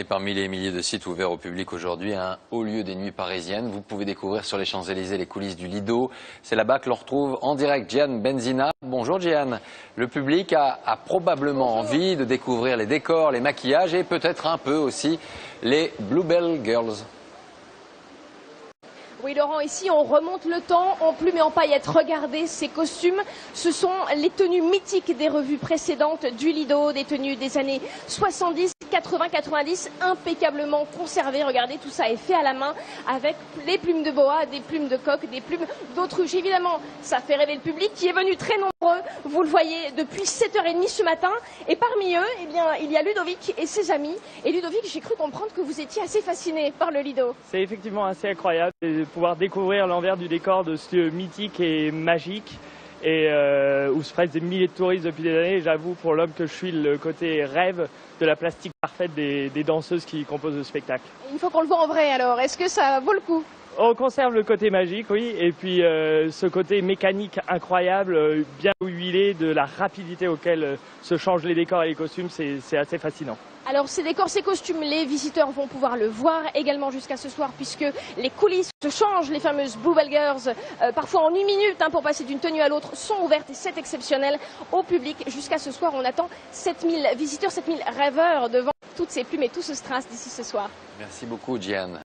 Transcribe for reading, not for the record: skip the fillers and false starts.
Et parmi les milliers de sites ouverts au public aujourd'hui, un haut lieu des nuits parisiennes. Vous pouvez découvrir sur les Champs-Élysées les coulisses du Lido. C'est là-bas que l'on retrouve en direct Gian Benzina. Bonjour Gian. Le public a probablement envie de découvrir les décors, les maquillages et peut-être un peu aussi les Bluebell Girls. Oui Laurent, ici on remonte le temps en plumes et en paillettes. Regardez ces costumes, ce sont les tenues mythiques des revues précédentes du Lido, des tenues des années 70, 80, 90, impeccablement conservées. Regardez, tout ça est fait à la main avec les plumes de boa, des plumes de coq, des plumes d'autruche. Évidemment, ça fait rêver le public qui est venu très nombreux, vous le voyez, depuis 7h30 ce matin. Et parmi eux, eh bien, il y a Ludovic et ses amis. Et Ludovic, j'ai cru comprendre que vous étiez assez fasciné par le Lido. C'est effectivement assez incroyable de pouvoir découvrir l'envers du décor de ce lieu mythique et magique et où se pressent des milliers de touristes depuis des années. J'avoue, pour l'homme que je suis, le côté rêve de la plastique parfaite des danseuses qui composent le spectacle. Il faut qu'on le voit en vrai alors, est-ce que ça vaut le coup? On conserve le côté magique, oui, et puis ce côté mécanique incroyable, bien huilé, de la rapidité auquel se changent les décors et les costumes, c'est assez fascinant. Alors ces décors, ces costumes, les visiteurs vont pouvoir le voir également jusqu'à ce soir puisque les coulisses se changent, les fameuses Bluebell Girls, parfois en 1 minute pour passer d'une tenue à l'autre, sont ouvertes et c'est exceptionnel au public. Jusqu'à ce soir, on attend 7000 visiteurs, 7000 rêveurs devant toutes ces plumes et tout ce strass d'ici ce soir. Merci beaucoup Gian.